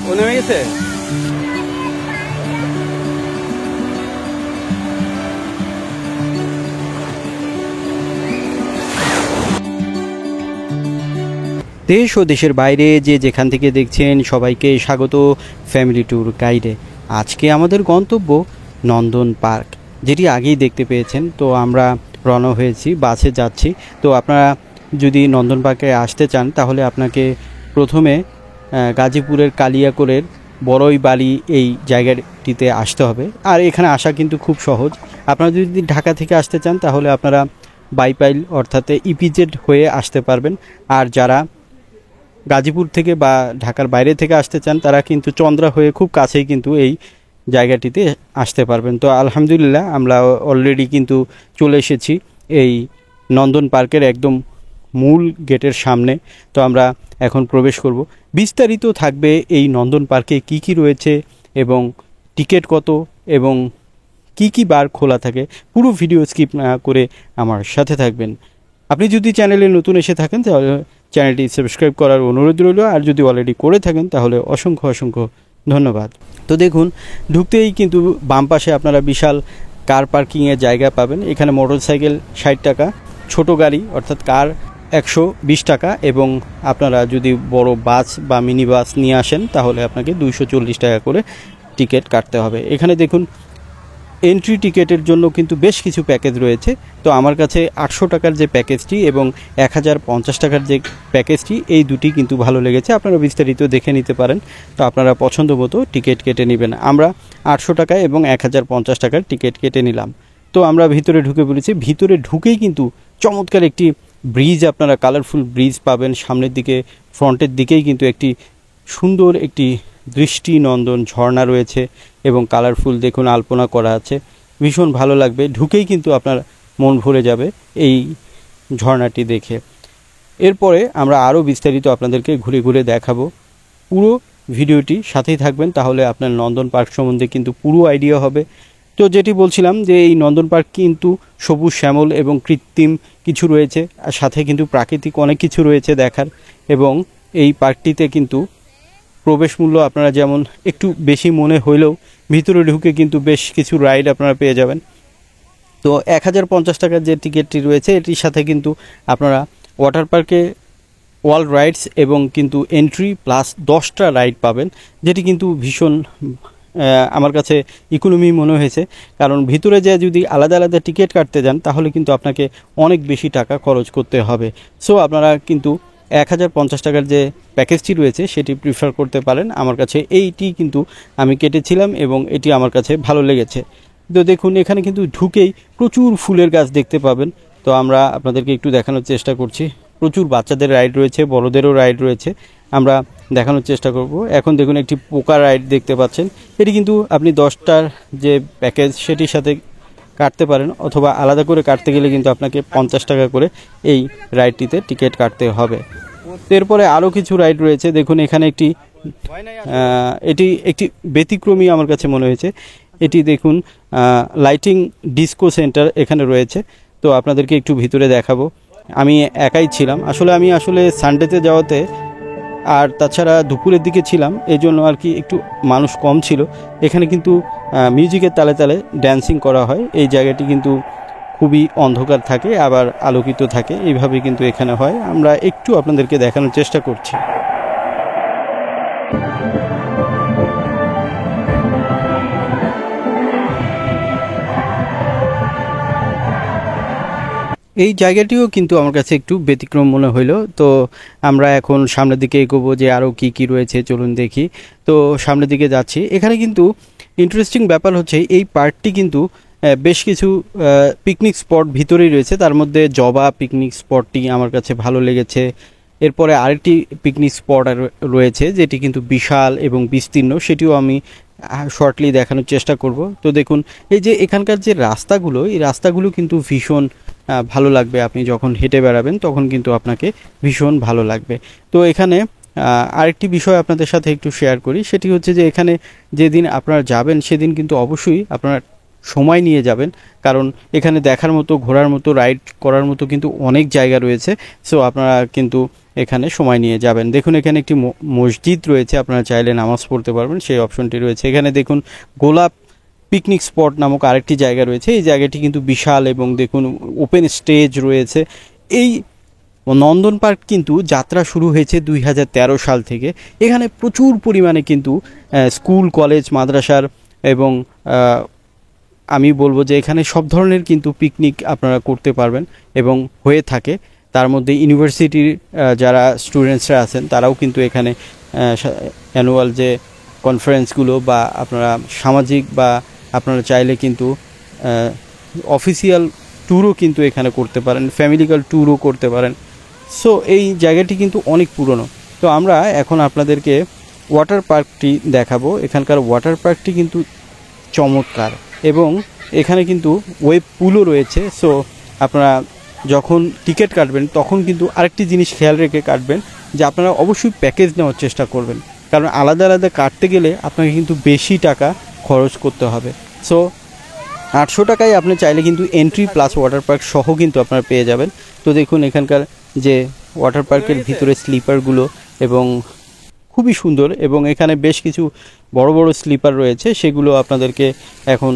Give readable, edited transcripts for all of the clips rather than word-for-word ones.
ও নেমে গেছে। দেশ ও দেশের বাইরে যে যেখান থেকে দেখছেন সবাইকে স্বাগত ফ্যামিলি ট্যুর গাইডে। আজকে আমাদের গন্তব্য নন্দন পার্ক, যেটি আগেই দেখতে পেয়েছেন। তো আমরা রওনা হয়েছি, বাসে যাচ্ছি। তো আপনারা যদি নন্দন পার্কে আসতে চান তাহলে আপনাকে প্রথমে গাজীপুরের কালিয়াকৈরের বড়ই বালি এই জায়গাটিতে আসতে হবে। আর এখানে আসা কিন্তু খুব সহজ। আপনারা যদি ঢাকা থেকে আসতে চান তাহলে আপনারা বাইপাইল অর্থাৎ ইপিজেড হয়ে আসতে পারবেন। আর যারা গাজীপুর থেকে বা ঢাকার বাইরে থেকে আসতে চান তারা কিন্তু চন্দ্রা হয়ে খুব কাছেই কিন্তু এই জায়গাটিতে আসতে পারবেন। তো আলহামদুলিল্লাহ আমরা অলরেডি কিন্তু চলে এসেছি এই নন্দন পার্কের একদম মূল গেটের সামনে। তো আমরা এখন প্রবেশ করব। বিস্তারিত থাকবে এই নন্দন পার্কে কি কি রয়েছে এবং টিকিট কত এবং কি কি বার খোলা থাকে। পুরো ভিডিও স্কিপ না করে আমার সাথে থাকবেন। আপনি যদি চ্যানেলে নতুন এসে থাকেন তাহলে চ্যানেলটি সাবস্ক্রাইব করার অনুরোধ রইল, আর যদি অলরেডি করে থাকেন তাহলে অসংখ্য অসংখ্য ধন্যবাদ। তো দেখুন, ঢুকতেই কিন্তু বাম পাশে আপনারা বিশাল কার পার্কিংয়ের জায়গা পাবেন। এখানে মোটরসাইকেল 60 টাকা, ছোট গাড়ি অর্থাৎ কার 120 টাকা, এবং আপনারা যদি বড় বাস বা মিনি বাস নিয়ে আসেন তাহলে আপনাকে 240 টাকা করে টিকিট কাটতে হবে। এখানে দেখুন এন্ট্রি টিকিটের জন্য কিন্তু বেশ কিছু প্যাকেজ রয়েছে। তো আমার কাছে 800 টাকার যে প্যাকেজটি এবং 1050 টাকার যে প্যাকেজটি, এই দুটি কিন্তু ভালো লেগেছে। আপনারা বিস্তারিত দেখে নিতে পারেন। তো আপনারা পছন্দ মতো টিকিট কেটে নেবেন। আমরা 800 টাকা এবং 1050 টাকার টিকিট কেটে নিলাম। তো আমরা ভিতরে ঢুকে পড়েছি। ভিতরে ঢুকেই কিন্তু চমৎকার একটি ব্রিজ, আপনারা কালারফুল ব্রিজ পাবেন। সামনের দিকে ফ্রন্টের দিকেই কিন্তু একটি সুন্দর একটি দৃষ্টিনন্দন ঝর্ণা রয়েছে এবং কালারফুল দেখুন আলপনা করা আছে। ভীষণ ভালো লাগবে, ঢুকেই কিন্তু আপনার মন ভরে যাবে এই ঝর্ণাটি দেখে। এরপরে আমরা আরও বিস্তারিত আপনাদেরকে ঘুরে ঘুরে দেখাবো। পুরো ভিডিওটি সাথেই থাকবেন, তাহলে আপনার নন্দন পার্ক সম্বন্ধে কিন্তু পুরো আইডিয়া হবে। তো যেটি বলছিলাম যে এই নন্দন পার্ক কিন্তু সবুজ শ্যামল এবং কৃত্রিম কিছু রয়েছে, আর সাথে কিন্তু প্রাকৃতিক অনেক কিছু রয়েছে দেখার। এবং এই পার্কটিতে কিন্তু প্রবেশ মূল্য আপনারা যেমন একটু বেশি মনে হইলেও ভিতরে ঢুকে কিন্তু বেশ কিছু রাইড আপনারা পেয়ে যাবেন। তো 1050 টাকার যে টিকিটটি রয়েছে এটির সাথে কিন্তু আপনারা ওয়াটার পার্কে ওয়াল রাইডস এবং কিন্তু এন্ট্রি প্লাস 10টা রাইড পাবেন, যেটি কিন্তু ভীষণ আমার কাছে ইকোনমি মনে হয়েছে। কারণ ভিতরে যে যদি আলাদা আলাদা টিকিট কাটতে যান তাহলে কিন্তু আপনাকে অনেক বেশি টাকা খরচ করতে হবে। সো আপনারা কিন্তু 1050 টাকার যে প্যাকেজটি রয়েছে সেটি প্রিফার করতে পারেন। আমার কাছে এইটি কিন্তু আমি কেটেছিলাম এবং এটি আমার কাছে ভালো লেগেছে। তো দেখুন, এখানে কিন্তু ঢুকেই প্রচুর ফুলের গাছ দেখতে পাবেন। তো আমরা আপনাদেরকে একটু দেখানোর চেষ্টা করছি। প্রচুর বাচ্চাদের রাইড রয়েছে, বড়দেরও রাইড রয়েছে, আমরা দেখানোর চেষ্টা করব। এখন দেখুন একটি পোকা রাইড দেখতে পাচ্ছেন। এটি কিন্তু আপনি 10টার যে প্যাকেজ সেটির সাথে কাটতে পারেন, অথবা আলাদা করে কাটতে গেলে কিন্তু আপনাকে 50 টাকা করে এই রাইডটিতে টিকিট কাটতে হবে। এরপরে আরও কিছু রাইড রয়েছে। দেখুন এখানে এটি একটি ব্যতিক্রমী আমার কাছে মনে হয়েছে। এটি দেখুন লাইটিং ডিস্কো সেন্টার এখানে রয়েছে। তো আপনাদেরকে একটু ভিতরে দেখাবো। আমি একাই ছিলাম, আমি আসলে সানডেতে যাওয়াতে, আর তাছাড়া দুপুরের দিকে ছিলাম, এই জন্য আর কি একটু মানুষ কম ছিল। এখানে কিন্তু মিউজিকের তালে তালে ড্যান্সিং করা হয়। এই জায়গাটি কিন্তু খুবই অন্ধকার থাকে আবার আলোকিত থাকে, এইভাবে কিন্তু এখানে হয়। আমরা একটু আপনাদেরকে দেখানোর চেষ্টা করছি। এই জায়গাটিও কিন্তু আমার কাছে একটু ব্যতিক্রম মনে হইলো। তো আমরা এখন সামনের দিকে এগোবো, যে আরও কি কি রয়েছে চলুন দেখি। তো সামনের দিকে যাচ্ছি। এখানে কিন্তু ইন্টারেস্টিং ব্যাপার হচ্ছে এই পার্কটি কিন্তু বেশ কিছু পিকনিক স্পট ভিতরেই রয়েছে। তার মধ্যে জবা পিকনিক স্পটটি আমার কাছে ভালো লেগেছে। এরপরে আরেকটি পিকনিক স্পট রয়েছে যেটি কিন্তু বিশাল এবং বিস্তীর্ণ, সেটিও আমি শর্টলি দেখানোর চেষ্টা করব। তো দেখুন এই যে এখানকার যে রাস্তাগুলো, এই রাস্তাগুলো কিন্তু ভীষণ ভালো লাগবে। আপনি যখন হেঁটে বেড়াবেন তখন কিন্তু আপনাকে ভীষণ ভালো লাগবে। তো এখানে আরেকটি বিষয় আপনাদের সাথে একটু শেয়ার করি, সেটি হচ্ছে যে এখানে যেদিন আপনারা যাবেন সেদিন কিন্তু অবশ্যই আপনার সময় নিয়ে যাবেন, কারণ এখানে দেখার মতো, ঘোরার মতো, রাইড করার মতো কিন্তু অনেক জায়গা রয়েছে। সো আপনারা কিন্তু এখানে সময় নিয়ে যাবেন। দেখুন এখানে একটি মসজিদ রয়েছে, আপনারা চাইলে নামাজ পড়তে পারবেন, সেই অপশনটি রয়েছে। এখানে দেখুন গোলাপ পিকনিক স্পট নামক আরেকটি জায়গা রয়েছে। এই জায়গাটি কিন্তু বিশাল এবং দেখুন ওপেন স্টেজ রয়েছে। এই নন্দন পার্ক কিন্তু যাত্রা শুরু হয়েছে 2013 সাল থেকে। এখানে প্রচুর পরিমাণে কিন্তু স্কুল, কলেজ, মাদ্রাসার এবং আমি বলবো যে এখানে সব ধরনের কিন্তু পিকনিক আপনারা করতে পারবেন এবং হয়ে থাকে। তার মধ্যে ইউনিভার্সিটির যারা স্টুডেন্টসরা আছেন তারাও কিন্তু এখানে অ্যানুয়াল যে কনফারেন্সগুলো বা আপনারা সামাজিক বা আপনারা চাইলে কিন্তু অফিসিয়াল ট্যুরও কিন্তু এখানে করতে পারেন, ফ্যামিলিক্যাল ট্যুরও করতে পারেন। সো এই জায়গাটি কিন্তু অনেক পুরনো। তো আমরা এখন আপনাদেরকে ওয়াটার পার্কটি দেখাবো। এখানকার ওয়াটার পার্কটি কিন্তু চমৎকার এবং এখানে কিন্তু ওয়েব পুলও রয়েছে। সো আপনারা যখন টিকিট কাটবেন তখন কিন্তু আরেকটি জিনিস খেয়াল রেখে কাটবেন যে আপনারা অবশ্যই প্যাকেজ নেওয়ার চেষ্টা করবেন, কারণ আলাদা আলাদা কাটতে গেলে আপনাকে কিন্তু বেশি টাকা খরচ করতে হবে। সো 800 টাকায় আপনি চাইলে কিন্তু এন্ট্রি প্লাস ওয়াটার পার্ক সহ কিন্তু আপনারা পেয়ে যাবেন। তো দেখুন এখানকার যে ওয়াটার পার্কের ভিতরে স্লিপারগুলো এবং খুবই সুন্দর, এবং এখানে বেশ কিছু বড় বড় স্লিপার রয়েছে, সেগুলো আপনাদেরকে এখন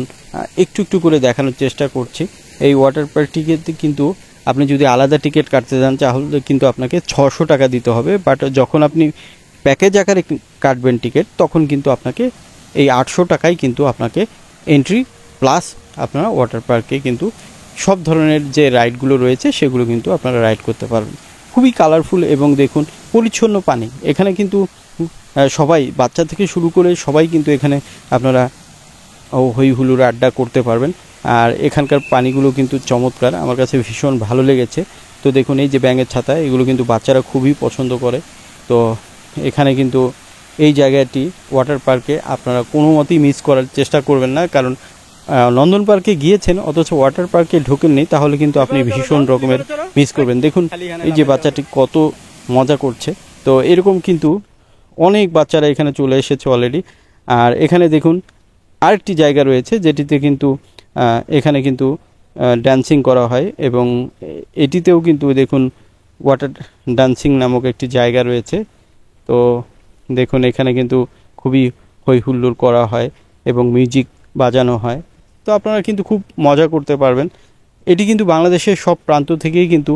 একটু একটু করে দেখানোর চেষ্টা করছি। এই ওয়াটার পার্কটিকে কিন্তু আপনি যদি আলাদা টিকিট কাটতে যান তাহলে কিন্তু আপনাকে 600 টাকা দিতে হবে, বাট যখন আপনি প্যাকেজ আকারে কাটবেন টিকিট তখন কিন্তু আপনাকে এই 800 টাকায় কিন্তু আপনাকে এন্ট্রি প্লাস আপনারা ওয়াটার পার্কে কিন্তু সব ধরনের যে রাইডগুলো রয়েছে সেগুলো কিন্তু আপনারা রাইড করতে পারবেন। খুবই কালারফুল এবং দেখুন পরিচ্ছন্ন পানি। এখানে কিন্তু সবাই, বাচ্চা থেকে শুরু করে সবাই কিন্তু এখানে আপনারা হই হুল্লোড় আড্ডা করতে পারবেন। আর এখানকার পানিগুলো কিন্তু চমৎকার, আমার কাছে ভীষণ ভালো লেগেছে। তো দেখুন এই যে ব্যাঙের ছাতা, এগুলো কিন্তু বাচ্চারা খুবই পছন্দ করে। তো এখানে কিন্তু এই জায়গাটি ওয়াটার পার্কে আপনারা কোনো মতেই মিস করার চেষ্টা করবেন না, কারণ নন্দন পার্কে গিয়েছেন অথচ ওয়াটার পার্কে ঢোকেননি, তাহলে কিন্তু আপনি ভীষণ রকমের মিস করবেন। দেখুন এই যে বাচ্চাটি কত মজা করছে। তো এরকম কিন্তু অনেক বাচ্চারা এখানে চলে এসেছে অলরেডি। আর এখানে দেখুন আরেকটি জায়গা রয়েছে যেটিতে কিন্তু এখানে কিন্তু ডান্সিং করা হয়, এবং এটিতেও কিন্তু দেখুন ওয়াটার ডান্সিং নামক একটি জায়গা রয়েছে। তো দেখুন এখানে কিন্তু খুবই হই হুল্লোড় করা হয় এবং মিউজিক বাজানো হয়। তো আপনারা কিন্তু খুব মজা করতে পারবেন। এটি কিন্তু বাংলাদেশের সব প্রান্ত থেকেই কিন্তু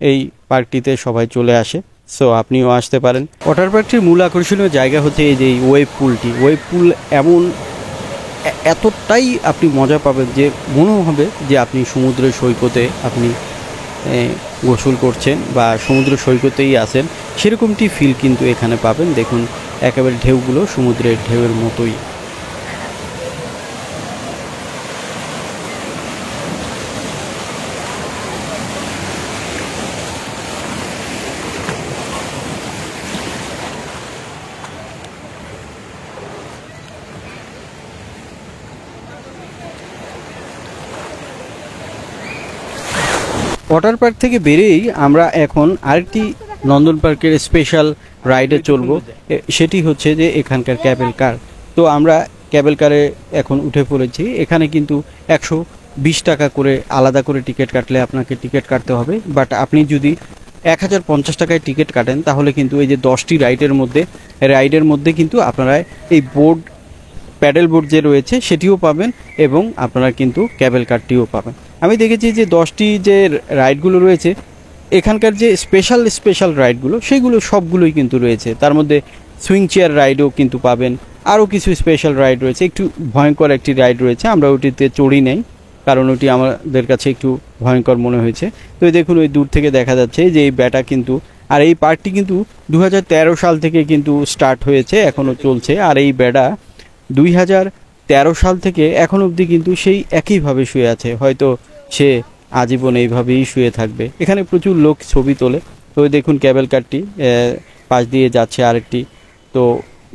এই পার্কটিতে সবাই চলে আসে। সো আপনিও আসতে পারেন। ওয়াটার পার্কটির মূল আকর্ষণীয় জায়গা হচ্ছে এই যে ওয়েব পুলটি। ওয়েব পুল এমন এতটাই আপনি মজা পাবেন যে মনে হবে যে আপনি সমুদ্র সৈকতে আপনি গোসল করছেন বা সমুদ্র সৈকতেই আছেন, সেরকমটি ফিল কিন্তু এখানে পাবেন। দেখুন একেবারে ঢেউগুলো সমুদ্রের ঢেউয়ের মতোই। ওয়াটার পার্ক থেকে বেরিয়েই আমরা এখন আরেকটি নন্দন পার্কের স্পেশাল রাইডে চলবো, সেটি হচ্ছে যে এখানকার ক্যাবেল কার। তো আমরা ক্যাবেল কারে এখন উঠে পড়েছি। এখানে কিন্তু 120 টাকা করে আলাদা করে টিকিট কাটলে আপনাকে টিকিট কাটতে হবে, বাট আপনি যদি 1050 টাকায় টিকিট কাটেন তাহলে কিন্তু এই যে 10টি রাইডের মধ্যে কিন্তু আপনারা এই বোর্ড, প্যাডেল বোর্ড যে রয়েছে সেটিও পাবেন এবং আপনারা কিন্তু ক্যাবেল কারটিও পাবেন। আমি দেখেছি যে 10টি যে রাইডগুলো রয়েছে এখানকার যে স্পেশাল রাইডগুলো সেগুলো সবগুলোই কিন্তু রয়েছে। তার মধ্যে সুইং চেয়ার রাইডও কিন্তু পাবেন, আরও কিছু স্পেশাল রাইড রয়েছে। একটু ভয়ঙ্কর একটি রাইড রয়েছে, আমরা ওটিতে চড়ি নেই কারণ ওটি আমাদের কাছে একটু ভয়ঙ্কর মনে হয়েছে। তো দেখুন ওই দূর থেকে দেখা যাচ্ছে যে এই ব্যাটা কিন্তু, আর এই পার্কটি কিন্তু 2013 সাল থেকে কিন্তু স্টার্ট হয়েছে, এখনও চলছে। আর এই ব্যাটা 2013 সাল থেকে এখন অবধি কিন্তু সেই একইভাবে শুয়ে আছে, হয়তো সে আজীবন এইভাবেই শুয়ে থাকবে। এখানে প্রচুর লোক ছবি তোলে। তো দেখুন ক্যাবেল কারটি পাশ দিয়ে যাচ্ছে আরেকটি। তো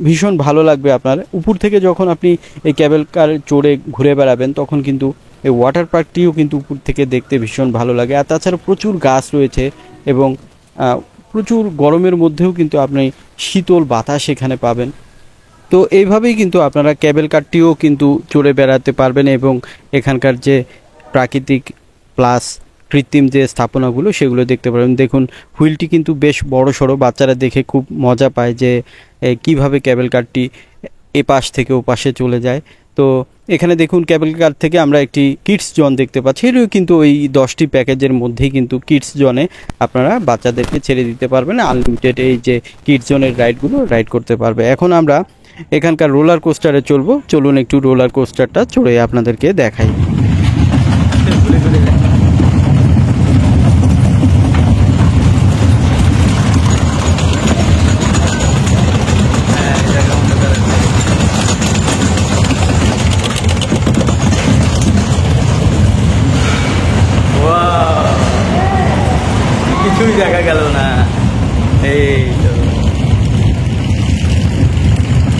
ভীষণ ভালো লাগবে আপনার উপর থেকে যখন আপনি এই ক্যাবেল কার চড়ে ঘুরে বেড়াবেন, তখন কিন্তু এই ওয়াটার পার্কটিও কিন্তু উপর থেকে দেখতে ভীষণ ভালো লাগে। আর তাছাড়া প্রচুর গাছ রয়েছে এবং প্রচুর গরমের মধ্যেও কিন্তু আপনি শীতল বাতাস এখানে পাবেন। তো এইভাবেই কিন্তু আপনারা কেবল কারটিও কিন্তু চড়ে বেড়াতে পারবেন এবং এখানকার যে প্রাকৃতিক প্লাস কৃত্রিম যে স্থাপনাগুলো সেগুলো দেখতে পারবেন। দেখুন হুইলটি কিন্তু বেশ বড় সড়ো, বাচ্চারা দেখে খুব মজা পায় যে কিভাবে কেবল কারটি এপাশ থেকে ওপাশে চলে যায়। তো এখানে দেখুন কেবল কার থেকে আমরা একটি কিডস জোন দেখতে পাচ্ছি, এটিও কিন্তু ওই 10টি প্যাকেজের মধ্যেই কিন্তু কিডস জোনে আপনারা বাচ্চাদেরকে ছেড়ে দিতে পারবেন, আনলিমিটেড এই যে কিডস জোনের রাইডগুলো রাইড করতে পারবে। এখন আমরা এখানকার রোলার কোস্টারে চলবো, চলুন একটু রোলার কোস্টারটা চড়ে আপনাদেরকে দেখাই। কিছুই দেখা গেল না, এই তো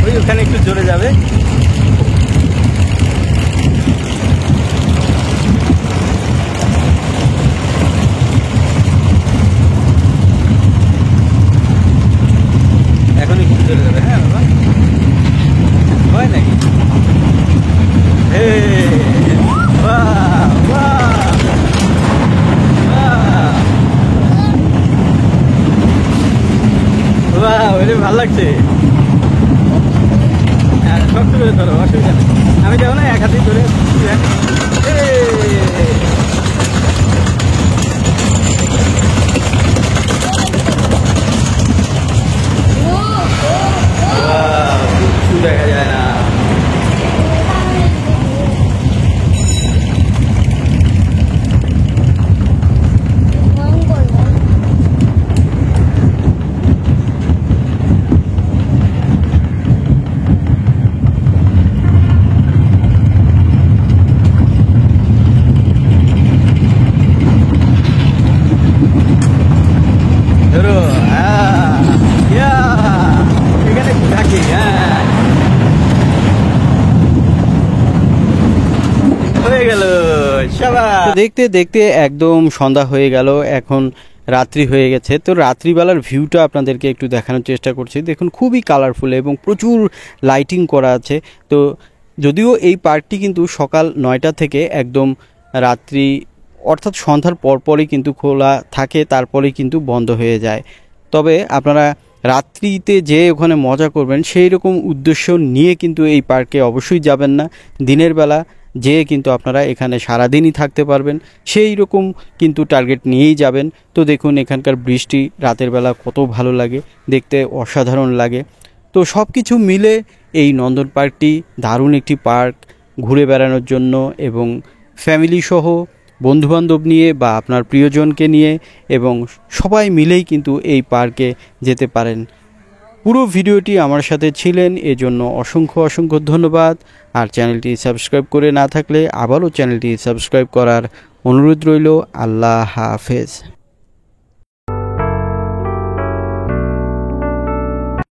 ওই ওখানে একটু জোরে যাবে। এখন একটু জোরে যাবে। হ্যাঁ বাবা, হয় নাকি? ভালো লাগছে, শক্ত করে ধরো, অসুবিধা নেই, আমি যাবো না, এক হাতেই ধরে। কিছু দেখা যায় না। দেখতে দেখতে একদম সন্ধ্যা হয়ে গেল, এখন রাত্রি হয়ে গেছে। তো রাত্রিবেলার ভিউটা আপনাদেরকে একটু দেখানোর চেষ্টা করছি। দেখুন খুবই কালারফুল এবং প্রচুর লাইটিং করা আছে। তো যদিও এই পার্কটি কিন্তু সকাল 9টা থেকে একদম রাত্রি অর্থাৎ সন্ধ্যার পরপরই কিন্তু খোলা থাকে, তারপরেই কিন্তু বন্ধ হয়ে যায়। তবে আপনারা রাত্রিতে যে ওখানে মজা করবেন সেই রকম উদ্দেশ্য নিয়ে কিন্তু এই পার্কে অবশ্যই যাবেন না। দিনের বেলা যেয়ে কিন্তু আপনারা এখানে সারাদিনই থাকতে পারবেন, সেই রকম কিন্তু টার্গেট নিয়েই যাবেন। তো দেখুন এখানকার বৃষ্টি রাতের বেলা কত ভালো লাগে, দেখতে অসাধারণ লাগে। তো সব কিছু মিলে এই নন্দন পার্কটি দারুণ একটি পার্ক, ঘুরে বেড়ানোর জন্য এবং ফ্যামিলি সহ বন্ধুবান্ধব নিয়ে বা আপনার প্রিয়জনকে নিয়ে এবং সবাই মিলেই কিন্তু এই পার্কে যেতে পারেন। পুরো ভিডিওটি আমার সাথে ছিলেন, এজন্য অসংখ্য অসংখ্য ধন্যবাদ। আর চ্যানেলটি সাবস্ক্রাইব করে না থাকলে আবারও চ্যানেলটি সাবস্ক্রাইব করার অনুরোধ রইল। আল্লাহ হাফেজ।